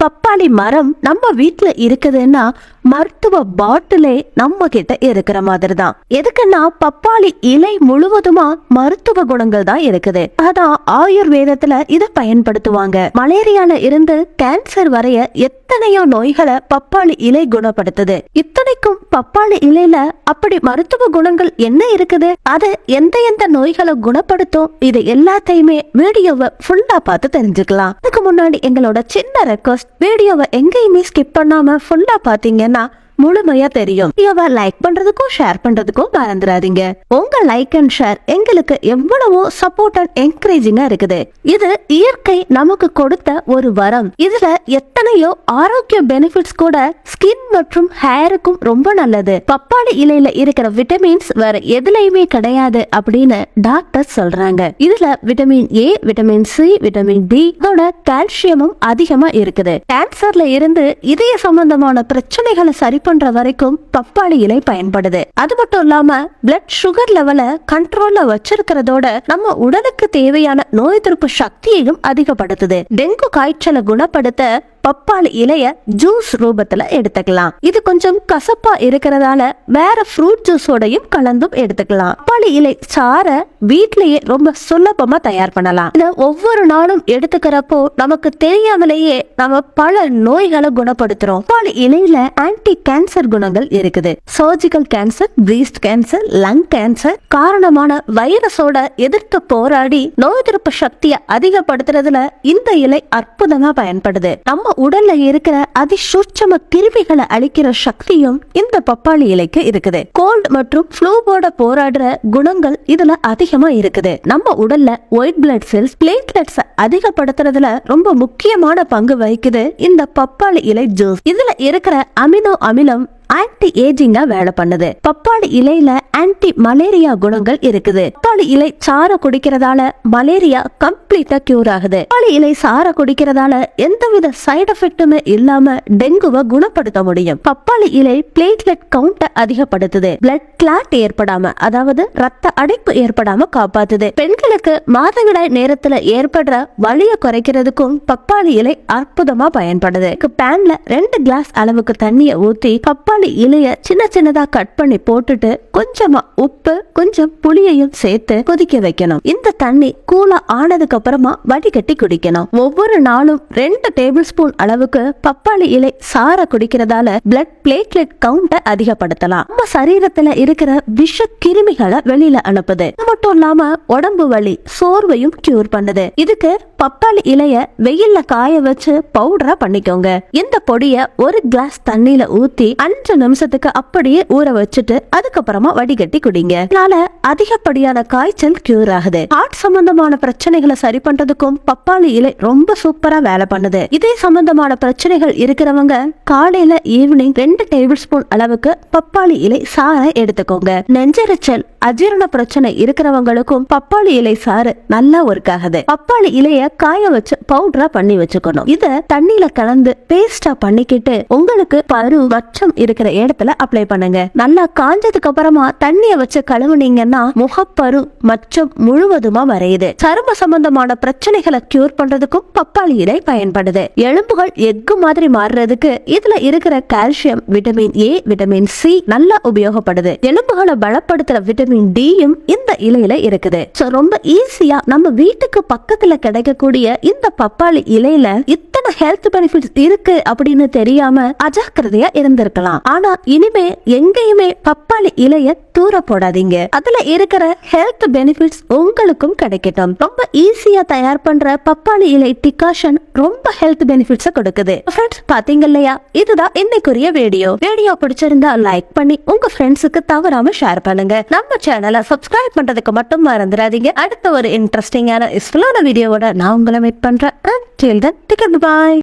பப்பாளி மரம் நம்ம வீட்டுல இருக்குதுன்னா மருத்துவ பாட்டிலே நம்ம கிட்ட இருக்கிற மாதிரி தான். எதுக்குன்னா பப்பாளி இலை முழுவதுமா மருத்துவ குணங்கள் தான் இருக்குது. அதான் ஆயுர்வேதத்துல இத பயன்படுத்துவாங்க. மலேரியால இருந்து கேன்சர் வரைய எத்தனையோ நோய்களை பப்பாளி இலை குணப்படுத்துது. இத்தனைக்கும் பப்பாளி இலையில அப்படி மருத்துவ குணங்கள் என்ன இருக்குது, அது எந்த எந்த நோய்களை குணப்படுத்தும், இது எல்லாத்தையுமே வீடியோவை ஃபுல்லா பார்த்து தெரிஞ்சுக்கலாம். அதுக்கு முன்னாடி எங்களோட சின்ன ரெக்வஸ்ட், வீடியோவை எங்கேயுமே ஸ்கிப் பண்ணாம ஃபுல்லா பாத்தீங்கன்னா முழுமையா தெரியும். வீடியோவை லைக் பண்றதுக்கும் ஷேர் பண்றதுக்கும் மறந்துடாதீங்க. உங்க லைக் அண்ட் ஷேர் எங்களுக்கு எவ்வளவோ சப்போர்ட் அண்ட் என்கரேஜிங்கா இருக்குது. இது இயற்கை நமக்கு கொடுத்த ஒரு வரம். இதுல எத்தனையோ ஆரோக்கிய பெனிஃபிட்ஸ் கூட ஸ்கின் மற்றும் ஹேருக்கும் ரொம்ப நல்லது. பப்பாளி இலையில இருக்கிற விட்டமின்ஸ் வேற எதுலயுமே கிடையாது அப்படின்னு டாக்டர் சொல்றாங்க. இதுல vitamin A, vitamin C, vitamin D, இதோட கால்சியமும் அதிகமா இருக்குது. கேன்சர்ல இருந்து இதய சம்பந்தமான பிரச்சனைகளை சரி பண்ற வரைக்கும் பப்பாளி இலை பயன்படுது. அது மட்டும் இல்லாம பிளட் சுகர் லெவல கண்ட்ரோல்ல வச்சிருக்கிறதோட நம்ம உடலுக்கு தேவையான நோய் எதிர்ப்பு சக்தியையும் அதிகப்படுத்துது. டெங்கு காய்ச்சலை குணப்படுத்த பப்பாளி இலைய ஜூஸ் ரூபத்துல எடுத்துக்கலாம். இது கொஞ்சம் கசப்பா இருக்கிறதால வேற ஃப்ரூட் ஜூஸோடையும் கலந்தும் எடுத்துக்கலாம். பப்பாளி இலை சார வீட்லயே ரொம்ப சுலபமா தயார் பண்ணலாம். இத ஒவ்வொரு நாளும் எடுத்துக்கிறப்போ நமக்கு தெரியாமலேயே நம்ம பல நோய்களை குணப்படுத்துறோம். பப்பாளி இலையில ஆன்டி கேன்சர் குணங்கள் இருக்குது. Surgical cancer, breast cancer, lung cancer காரணமான வைரஸோட எதிர்த்து போராடி நோய் எதிர்ப்பு சக்தியை அதிகப்படுத்துறதுல இந்த இலை அற்புதமா பயன்படுது. நம்ம உடல்ல இருக்கிற அதிசூட்சம கிருமிகளை அழிக்கிற சக்தியும் இந்த பப்பாளி இலைக்கு இருக்குது. கோல்ட் மற்றும் ஃப்ளூவோட போராடுற குணங்கள் இதுல அதிகமா இருக்குது. நம்ம உடல்ல ஒயிட் பிளட் செல்ஸ், பிளேட்லெட்ஸ் அதிகப்படுத்துறதுல ரொம்ப முக்கியமான பங்கு வகிக்குது இந்த பப்பாளி இலை ஜூஸ். இதுல இருக்கிற அமினோ அமிலம் ஆன்டி ஏஜிங்கா வேலை பண்ணுது. பப்பாளி இலையில ஆன்டி மலேரியா குணங்கள் இருக்குது. பப்பாளி இலை சார குடிக்கிறதால மலேரியா கம்ப்ளீட்டா கியூர் ஆகுது. பப்பாளி இலை சார குடிக்கிறதால எந்தவித சைடு எஃபெக்ட்டுமே இல்லாம டெங்குவை குணப்படுத்த முடியும். பப்பாளி இலை பிளேட்லெட் கவுண்ட அதிகப்படுத்துது. பிளட் கிளாட் ஏற்படாம, அதாவது ரத்த அடைப்பு ஏற்படாம காப்பாத்துது. பெண்களுக்கு மாதவிடாய் நேரத்துல ஏற்படுற வலிய குறைக்கிறதுக்கும் பப்பாளி இலை அற்புதமா பயன்படுது. பேன்ல 2 கிளாஸ் அளவுக்கு தண்ணிய ஊத்தி பப்பாளி இலைய சின்ன சின்னதா கட் பண்ணி போட்டுட்டு கொஞ்சமா உப்பு, கொஞ்சம் புளியையும் சேர்த்து கொதிக்க வைக்கணும். இந்த தண்ணி கூலா ஆனதுக்கு அப்புறமா வடிகட்டி குடிக்கணும். ஒவ்வொரு நாளும் 2 டேபிள் ஸ்பூன் அளவுக்கு பப்பாளி இலை சார குடிக்கிறதால பிளட் பிளேட்லெட் கவுண்ட அதிகப்படுத்தலாம். நம்ம சரீரத்துல இருக்கிற விஷ கிருமிகளை வெளியில அனுப்புது. அது மட்டும் இல்லாம உடம்பு வலி, சோர்வையும் கியூர் பண்ணுது. இதுக்கு பப்பாளி இலைய வெயில்ல காய வச்சு பவுடரா பண்ணிக்கோங்க. இந்த பொடிய 1 கிளாஸ் தண்ணியில ஊத்தி 5 நிமிஷத்துக்கு அப்படியே ஊற வச்சுட்டு அதுக்கப்புறமா வடிகட்டி குடிங்க. இதனால அதிகப்படியான காய்ச்சல் கியூர் ஆகுது. ஹார்ட் சம்பந்தமான பிரச்சனைகளை சரி பண்றதுக்கும் பப்பாளி இலை ரொம்ப சூப்பரா வேலை பண்ணுது. இதே சம்பந்தமான பிரச்சனைகள் இருக்கிறவங்க காலையில ஈவினிங் 2 டேபிள் ஸ்பூன் அளவுக்கு பப்பாளி இலை சாறை எடுத்துக்கோங்க. நெஞ்செரிச்சல், அஜீரண பிரச்சனை இருக்கிறவங்களுக்கும் பப்பாளி இலை சாறு நல்லா ஒர்க் ஆகுது. பப்பாளி இலைய காய வச்சு பவுடரா பண்ணி வச்சுக்கணும். இத தண்ணியில கலந்து பேஸ்டா பண்ணிக்கிட்டு உங்களுக்கு பரு மச்சம் இருக்கிற இடத்துல அப்ளை பண்ணுங்க. நல்லா காஞ்சதுக்கு அப்புறமா தண்ணிய வச்சு கழுவுனீங்கன்னா முகப்பரு மச்சம் முழுவதுமா மறையுது. சரும சம்பந்தமான பிரச்சனைகளை கியூர் பண்றதுக்கும் பப்பாளி இலை பயன்படுது. எலும்புகள் எஃகு மாதிரி மாறுறதுக்கு இதுல இருக்கிற calcium, vitamin A, vitamin C நல்லா உபயோகப்படுது. எலும்புகளை பலப்படுத்துற விட்டமின் டியும் இந்த இலையில இருக்குது. ரொம்ப ஈஸியா நம்ம வீட்டுக்கு பக்கத்துல கிடைக்கக்கூடிய இந்த பப்பாளி இலையில இத்தனை ஹெல்த் பெனிஃபிட்ஸ் இருக்கு அப்படின்னு தெரியாம அஜாக்கிரதையா இருந்திருக்கலாம். ஆனா இனிமே எங்கேயுமே பப்பாளி இலைய தூர போடாதீங்க. அதுல இருக்கிற ஹெல்த் பெனிஃபிட்ஸ் உங்களுக்கும் கிடைக்கட்டும். ரொம்ப ஈஸியா தயார் பண்ற பப்பாளி இலை டிகாஷன் ரொம்ப ஹெல்த் பெனிஃபிட்ஸ் கொடுக்குது. ஃப்ரெண்ட்ஸ், பாத்தீங்க இல்லையா? இதுதான் இன்னைக்குரிய வீடியோ. வீடியோ பிடிச்சிருந்தா லைக் பண்ணி உங்க ஃப்ரெண்ட்ஸுக்கு தவறாம ஷேர் பண்ணுங்க. நம்ம சேனலை சப்ஸ்கிரைப் பண்றதுக்கு மட்டும் மறந்துடாதீங்க. அடுத்த ஒரு இன்ட்ரெஸ்டிங்கான யூஸ்ஃபுல்லான வீடியோவோட நான் உங்களை மீட் பண்றேன். Until then, take care, bye.